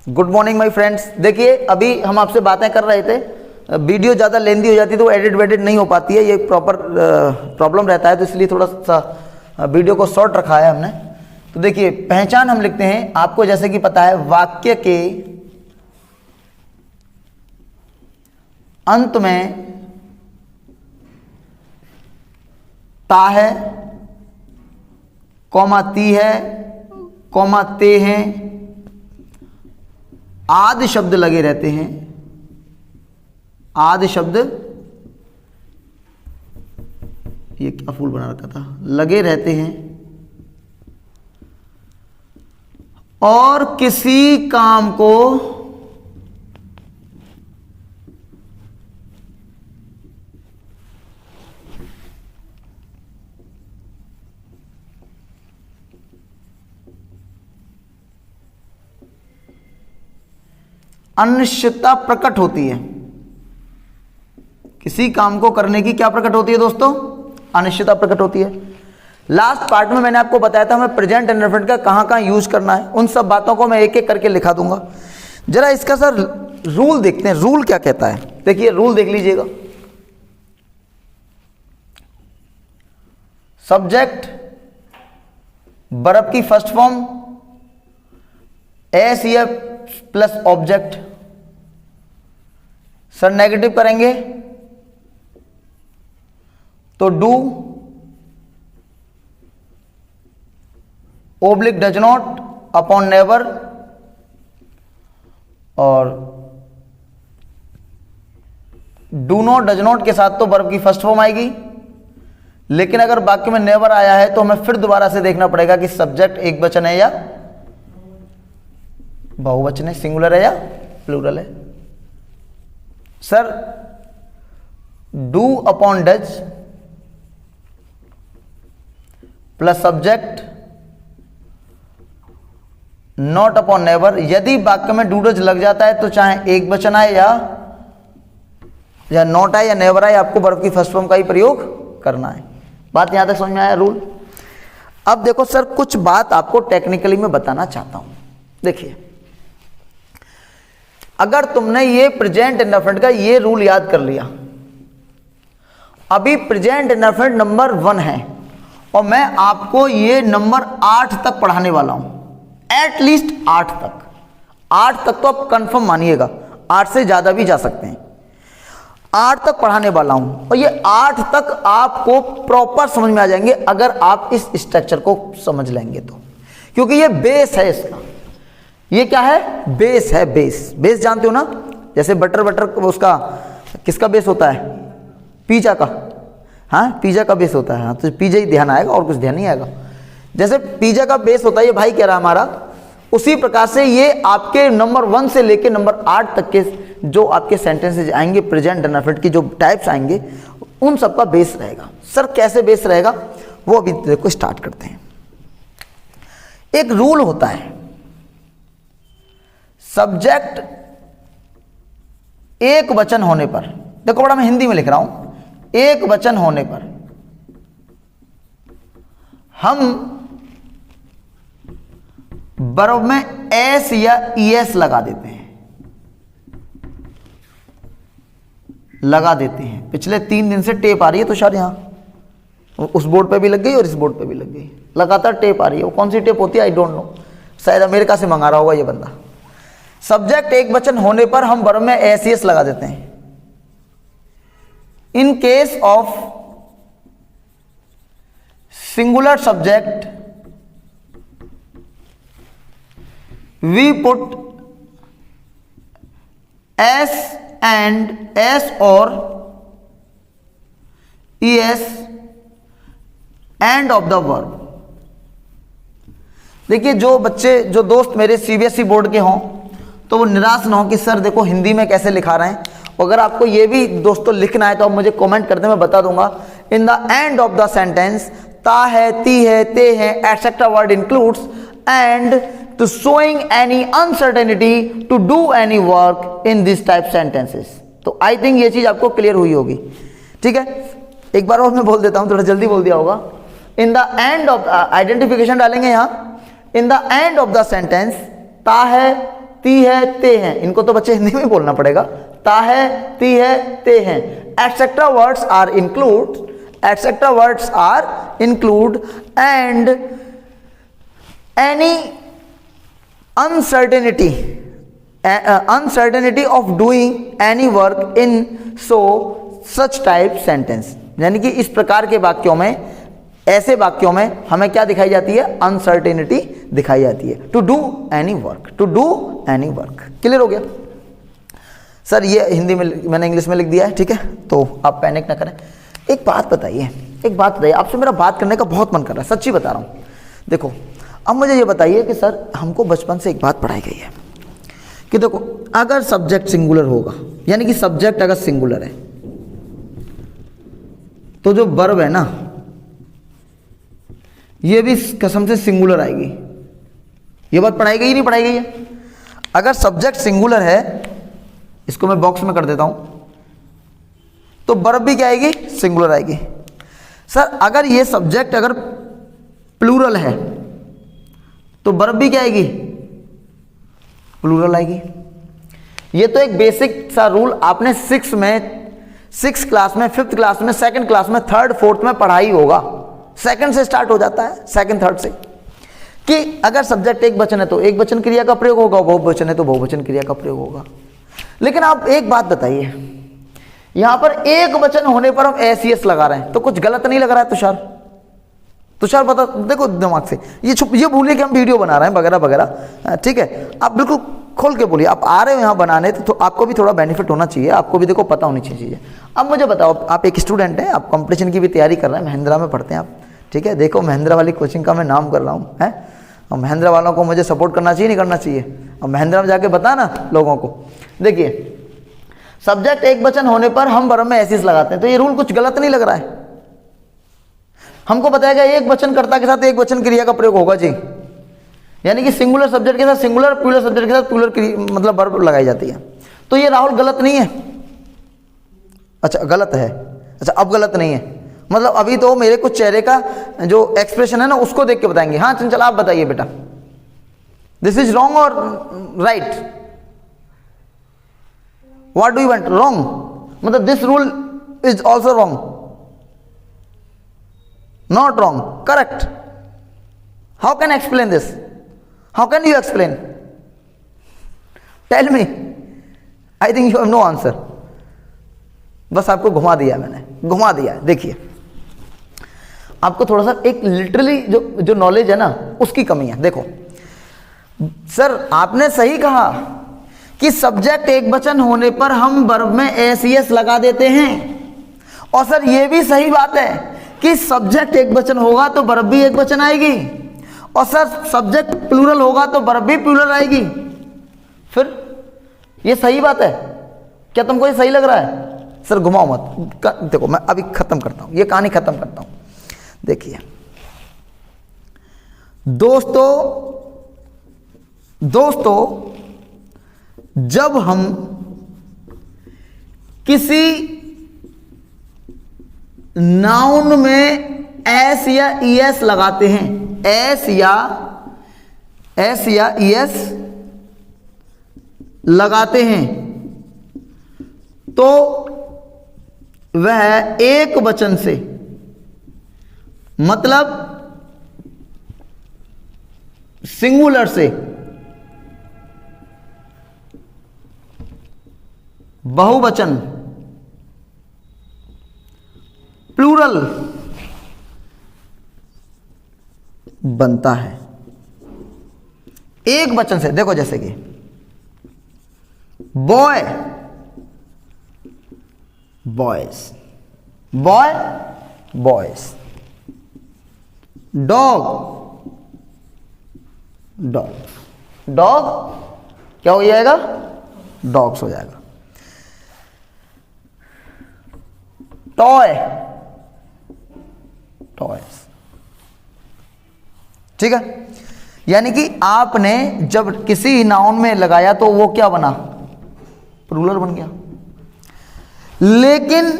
Good morning my friends. देखिए अभी हम आपसे बातें कर रहे थे, वीडियो ज़्यादा लेंदी हो जाती है तो एडिट वेडिट नहीं हो पाती है, ये प्रॉपर प्रॉब्लम रहता है, तो इसलिए थोड़ा सा वीडियो को शॉर्ट रखा है हमने। तो देखिए पहचान हम लिखते हैं, आपको जैसे कि पता है वाक्य के अंत में ता है, कौमा ती है, कौमा ते हैं, आदि शब्द लगे रहते हैं। आदि शब्द, ये क्या फूल बना रखा था, लगे रहते हैं और किसी काम को अनिश्चितता प्रकट होती है। किसी काम को करने की क्या प्रकट होती है दोस्तों? अनिश्चितता प्रकट होती है। लास्ट पार्ट में मैंने आपको बताया था हमें प्रेजेंट इंडेफिनिट का कहां कहां यूज करना है, उन सब बातों को मैं एक एक करके लिखा दूंगा। जरा इसका सर रूल देखते हैं, रूल क्या कहता है। देखिए रूल देख लीजिएगा। सब्जेक्ट वर्ब की फर्स्ट फॉर्म एस या प्लस ऑब्जेक्ट। सर नेगेटिव करेंगे तो do, oblique does not upon never, और डू नॉट डज नॉट के साथ तो वर्ब की फर्स्ट फॉर्म आएगी, लेकिन अगर वाक्य में नेवर आया है तो हमें फिर दोबारा से देखना पड़ेगा कि सब्जेक्ट एक वचन है या बहुवचन है, सिंगुलर है या प्लूरल है। Sir do upon does plus subject not upon never. यदि वाक्य में डू डज लग जाता है तो चाहे एक वचन आए या नॉट आए या नेवर आए, आपको वर्ब की फर्स्ट फॉर्म का ही प्रयोग करना है। बात यहां तक समझ में आया रूल? अब देखो सर कुछ बात आपको टेक्निकली में बताना चाहता हूं। देखिए अगर तुमने ये प्रेजेंट इंडेफिनिट का ये रूल याद कर लिया, अभी प्रेजेंट इंडेफिनिट नंबर 1 है और मैं आपको ये नंबर 8 तक पढ़ाने वाला हूं, एटलीस्ट 8 तक। 8 तक तो आप कंफर्म मानिएगा, 8 से ज्यादा भी जा सकते हैं। 8 तक पढ़ाने वाला हूं और ये 8 तक आपको प्रॉपर समझ में आ जाएंगे अगर आप इस स्ट्रक्चर को समझ लेंगे तो, क्योंकि ये बेस है इसका। ये क्या है? बेस है। बेस जानते हो ना, जैसे बटर उसका किसका बेस होता है? पिज़्ज़ा का। हाँ पिज़्ज़ा का बेस होता है। हाँ तो पिज़्ज़ा ही ध्यान आएगा और कुछ ध्यान नहीं आएगा। जैसे पिज़्ज़ा का बेस होता है, ये भाई कह रहा हमारा, उसी प्रकार से ये आपके नंबर 1 से लेके नंबर 8 तक के जो आपके सेंटेंसेज आएंगे प्रेजेंट इंडेफिनिट की जो टाइप्स आएंगे, उन सबका बेस रहेगा। सर कैसे बेस रहेगा वो अभी देखो स्टार्ट करते हैं। एक रूल होता है, सब्जेक्ट एक वचन होने पर, देखो बड़ा मैं हिंदी में लिख रहा हूं, एक वचन होने पर हम वर्ब में एस या ईएस लगा देते हैं। पिछले 3 दिन से टेप आ रही है तुषार, यहां उस बोर्ड पे भी लग गई और इस बोर्ड पे भी लग गई, लगातार टेप आ रही है। वो कौन सी टेप होती है आई डोंट नो, शायद अमेरिका से मंगा रहा होगा ये बंदा। सब्जेक्ट एक वचन होने पर हम वर्ब में एस ईएस लगा देते हैं। In case of singular subject we put s and s और es end of the verb. देखिए जो बच्चे, जो दोस्त मेरे सीबीएसई बोर्ड के हों तो वो निराश ना हो कि सर देखो हिंदी में कैसे लिखा रहे हैं। अगर आपको ये भी दोस्तों लिखना है तो आप मुझे कमेंट करते, मैं बता दूंगा। In the end of the sentence ता है, ती है, ते है, etcetera word includes and to showing any uncertainty to do any work in this type sentences. तो आई थिंक ये चीज आपको क्लियर हुई होगी। ठीक है, एक बार और मैं बोल देता हूं, थोड़ा जल्दी बोल दिया होगा। इन द एंड ऑफ आइडेंटिफिकेशन डालेंगे यहां, इन the end of the sentence ता है, ती है, ते हैं, इनको तो बच्चे हिंदी में बोलना पड़ेगा, ता है, ती है, ते हैं, etcetera words are include, etcetera words are include and any uncertainty of doing any work in such type sentence, यानी कि इस प्रकार के वाक्यों में, ऐसे वाक्यों में हमें क्या दिखाई जाती है, अनसर्टेनिटी दिखाई जाती है, to do any work, to do any work. Clear हो गया सर? ये हिंदी में मैंने इंग्लिश में लिख दिया है, ठीक है, तो आप पैनिक ना करें। एक बात बताइए, आपसे मेरा बात करने का बहुत मन कर रहा है, सच्ची बता रहा हूँ। देखो अब मुझे ये बताइए कि सर हमको बचपन से एक बात पढ़ाई गई है कि देखो अगर सब्जेक्ट सिंगुलर होगा, यानी कि सब्जेक्ट अगर सिंगुलर है तो जो वर्ब है ना ये भी कसम से सिंगुलर आएगी। ये बात पढ़ाई गई नहीं पढ़ाई गई है? अगर सब्जेक्ट सिंगुलर है, इसको मैं बॉक्स में कर देता हूं, तो वर्ब भी क्या आएगी, सिंगुलर आएगी। सर अगर ये सब्जेक्ट अगर प्लूरल है तो वर्ब भी क्या आएगी, प्लूरल आएगी। ये तो एक बेसिक सा रूल आपने सिक्स क्लास में, फिफ्थ क्लास में, सेकंड क्लास में, थर्ड फोर्थ में पढ़ा ही होगा। सेकंड से स्टार्ट हो जाता है, सेकंड थर्ड से, कि अगर सब्जेक्ट एक वचन है तो एक वचन क्रिया का प्रयोग होगा, बहुवचन है तो बहुवचन क्रिया का प्रयोग होगा। लेकिन आप एक बात बताइए, यहां पर एक वचन होने पर हम एस एस लगा रहे हैं, तो कुछ गलत नहीं लग रहा है तुषार? तुषार बता, देखो दिमाग से ये भूलिए कि हम वीडियो बना रहे हैं वगैरह वगैरह, ठीक है, आप बिल्कुल खोल के बोलिए। आप आ रहे हो यहाँ बनाने तो आपको भी थोड़ा बेनिफिट होना चाहिए, आपको भी देखो पता होनी चाहिए चीज़ें। अब मुझे बताओ, आप एक स्टूडेंट हैं, आप कंपटीशन की भी तैयारी कर रहे हैं, महिंद्रा में पढ़ते हैं आप, ठीक है, देखो महिंद्रा वाली कोचिंग का मैं नाम कर रहा हूँ, है, और महिंद्रा वालों को मुझे सपोर्ट करना चाहिए नहीं करना चाहिए? और महिंद्रा में जाके बता ना लोगों को। देखिए सब्जेक्ट एक वचन होने पर हम वर्ब में एसिस लगाते हैं, तो ये रूल कुछ गलत नहीं लग रहा है। हमको बताएगा एक वचन कर्ता के साथ एक वचन क्रिया का प्रयोग होगा जी, यानी कि सिंगुलर सब्जेक्ट के साथ सिंगुलर, प्लूरल सब्जेक्ट के साथ प्लूरल मतलब वर्ब लगाई जाती है। तो ये राहुल गलत नहीं है? अच्छा गलत है, अच्छा अब गलत नहीं है, मतलब अभी तो मेरे कुछ चेहरे का जो एक्सप्रेशन है ना उसको देख के बताएंगे। हाँ चंचल आप बताइए बेटा, दिस इज रॉन्ग और right? What do you want? Wrong मतलब this rule is also wrong, not wrong, correct. How can I explain this? How can you explain? Tell me. I think you have no answer. बस आपको घुमा दिया मैंने, घुमा दिया। देखिए आपको थोड़ा सा एक लिटरली जो नॉलेज है ना उसकी कमी है। देखो सर आपने सही कहा कि सब्जेक्ट एक वचन होने पर हम वर्ब में एस एस लगा देते हैं, और सर ये भी सही बात है कि सब्जेक्ट एक वचन होगा तो वर्ब भी एक वचन आएगी, और सर सब्जेक्ट प्लूरल होगा तो वर्ब भी प्लूरल आएगी। फिर ये सही बात है क्या? तुमको ये सही लग रहा है? सर घुमाओ मत, देखो मैं अभी खत्म करता हूं, ये कहानी खत्म करता हूं। देखिए दोस्तों जब हम किसी नाउन में एस या ईएस लगाते हैं, एस या ईएस लगाते हैं, तो वह एक वचन से, मतलब सिंगुलर से बहुवचन, प्लूरल बनता है। एक वचन से देखो, जैसे कि boy boys, boy boys, dog dog, dog क्या हो जाएगा? डॉग्स हो जाएगा। टॉय टॉयज, ठीक है। यानी कि आपने जब किसी नाउन में लगाया तो वो क्या बना? प्लूरल बन गया। लेकिन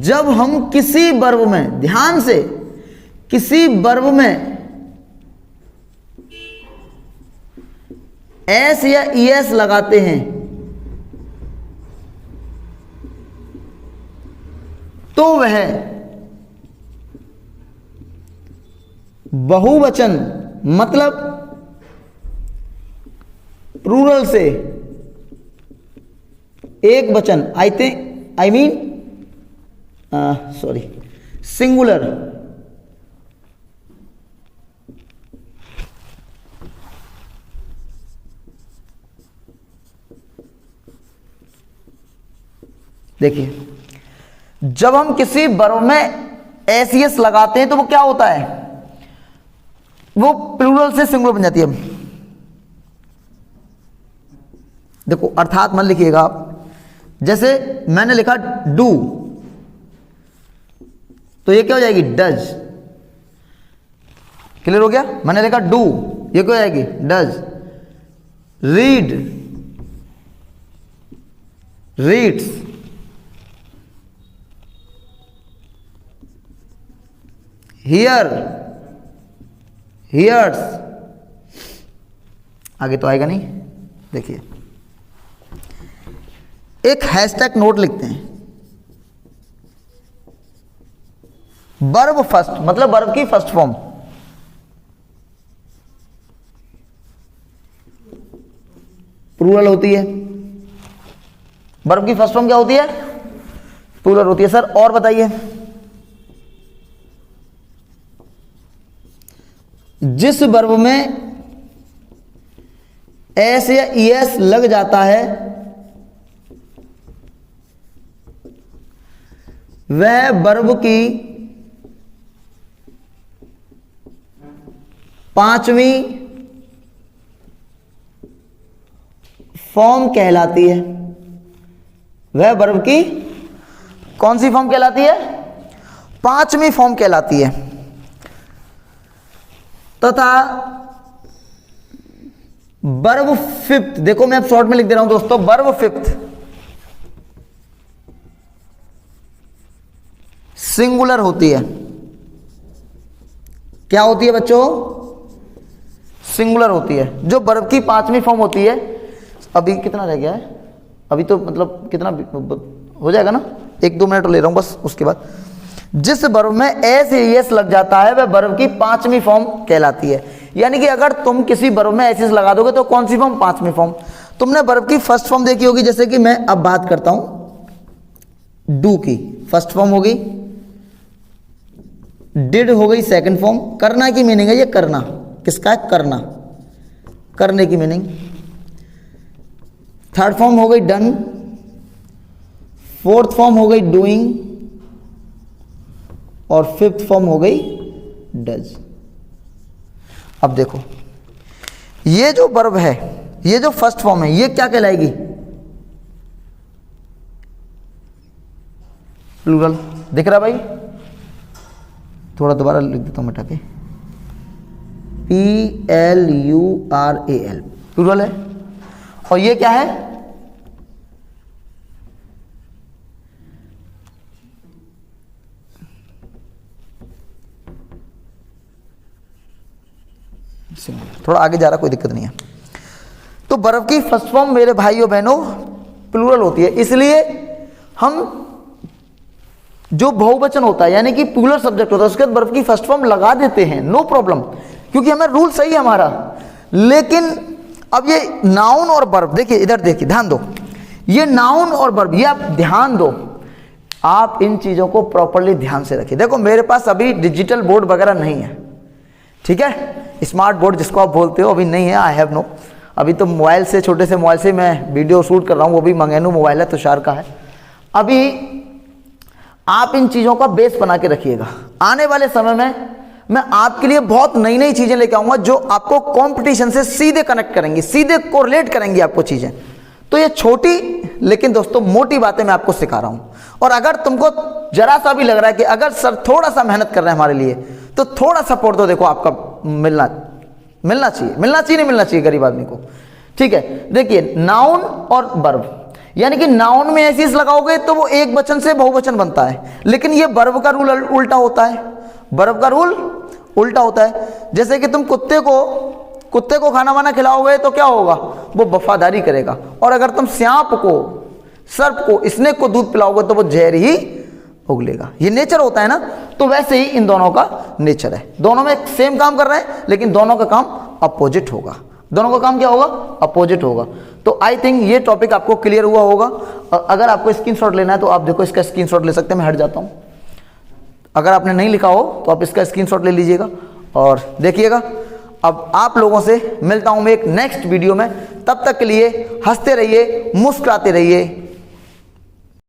जब हम किसी वर्ब में, ध्यान से, किसी वर्ब में एस या ईएस लगाते हैं तो वह बहुवचन मतलब प्लूरल से एक वचन आई मीन सिंगुलर देखिए, जब हम किसी वर्ब में एस लगाते हैं तो वो क्या होता है, वो प्लूरल से सिंगुलर बन जाती है। देखो अर्थात मन लिखिएगा आप, जैसे मैंने लिखा डू तो ये क्या हो जाएगी, डज। क्लियर हो गया? मैंने लिखा डू, ये क्या हो जाएगी, does. Read, reads. Here, here's. आगे तो आएगा नहीं। देखिए एक हैशटैग नोट लिखते हैं, वर्ब फर्स्ट मतलब वर्ब की फर्स्ट फॉर्म। प्लूरल होती है। वर्ब की फर्स्ट फॉर्म क्या होती है, प्लूरल होती है। सर और बताइए, जिस वर्ब में एस या ईएस लग जाता है वह वर्ब की पांचवी फॉर्म कहलाती है। वह वर्ब की कौन सी फॉर्म कहलाती है, पांचवी फॉर्म कहलाती है। तथा वर्ब फिफ्थ, देखो मैं अब शॉर्ट में लिख दे रहा हूं दोस्तों, वर्ब फिफ्थ सिंगुलर होती है। क्या होती है बच्चों, सिंगुलर होती है। जो वर्ब की पांचवी फॉर्म होती है, अभी कितना रह गया है, अभी तो मतलब कितना हो जाएगा ना, 1-2 मिनट ले रहा हूं बस, उसके बाद जिस वर्ब में एस एस लग जाता है वह वर्ब की पांचवी फॉर्म कहलाती है। यानी कि अगर तुम किसी वर्ब में एस लगा दोगे तो कौन सी फॉर्म, पांचवी फॉर्म। तुमने वर्ब की फर्स्ट फॉर्म देखी होगी, जैसे कि मैं अब बात करता हूं डू की, फर्स्ट फॉर्म होगी। डिड हो गई सेकंड फॉर्म। करना की मीनिंग है ये, करना किसका है, करना, करने की मीनिंग। थर्ड फॉर्म हो गई डन। फोर्थ फॉर्म हो गई डूइंग और फिफ्थ फॉर्म हो गई डज। अब देखो ये जो वर्ब है, ये जो फर्स्ट फॉर्म है, ये क्या कहलाएगी, प्लूरल। दिख रहा भाई, थोड़ा दोबारा लिख देता हूं मिटा के, PLURAL प्लूरल है। और ये क्या है, थोड़ा आगे जा रहा, कोई दिक्कत नहीं है। तो वर्ब की फर्स्ट फॉर्म मेरे भाइयों बहनों प्लूरल होती है। इसलिए हम जो बहुवचन होता है यानी कि प्लूरल सब्जेक्ट होता है उसके बाद वर्ब की फर्स्ट फॉर्म लगा देते हैं, नो प्रॉब्लम, क्योंकि हमें रूल सही है हमारा। लेकिन अब ये नाउन और वर्ब, देखिए इधर देखिए, ध्यान दो, ये नाउन और वर्ब, ये आप ध्यान दो, आप इन चीजों को प्रॉपरली ध्यान से रखिए। देखो मेरे पास अभी डिजिटल बोर्ड वगैरह नहीं है, ठीक है, स्मार्ट बोर्ड जिसको आप बोलते हो अभी नहीं है, आई हैव नो। अभी तो मोबाइल से, छोटे से मोबाइल से मैं वीडियो शूट कर रहा हूँ, वो भी मंगेनू मोबाइल है, तुषार का है। अभी आप इन चीज़ों का बेस बना के रखिएगा। आने वाले समय में मैं आपके लिए बहुत नई नई चीज़ें लेके आऊँगा जो आपको कंपटीशन से सीधे कनेक्ट करेंगी, सीधे कोरिलेट करेंगी आपको चीज़ें। तो ये छोटी लेकिन दोस्तों मोटी बातें मैं आपको सिखा रहा हूँ। और अगर तुमको जरा सा भी लग रहा है कि अगर सर थोड़ा सा मेहनत कर रहे हैं हमारे लिए, तो थोड़ा सपोर्ट तो देखो आपका मिलना चाहिए, नहीं मिलना चाहिए गरीब आदमी को, ठीक है। देखिए नाउन और वर्ब, यानी कि नाउन में ऐसी लगाओगे तो वो एक वचन से बहुवचन बनता है, लेकिन ये वर्ब का रूल उल्टा होता है। बर्फ का रूल उल्टा होता है। जैसे कि तुम कुत्ते को खाना वाना खिलाओगे तो क्या होगा, वो वफादारी करेगा, और अगर तुम सांप को, सर्प को, स्नेक को दूध पिलाओगे तो वो जहर ही उगलेगा। ये नेचर होता है ना। तो वैसे ही इन दोनों का नेचर है, दोनों में सेम काम कर रहे हैं लेकिन दोनों का काम अपोजिट होगा। दोनों का काम क्या होगा, अपोजिट होगा। तो आई थिंक ये टॉपिक आपको क्लियर हुआ होगा। अगर आपको स्क्रीनशॉट लेना है तो आप देखो इसका स्क्रीनशॉट ले सकते हैं, मैं हट जाता हूं। अगर आपने नहीं लिखा हो तो आप इसका स्क्रीनशॉट ले लीजिएगा और देखिएगा। अब आप लोगों से मिलता हूं मैं एक नेक्स्ट वीडियो में, तब तक के लिए हंसते रहिए, मुस्कुराते रहिए।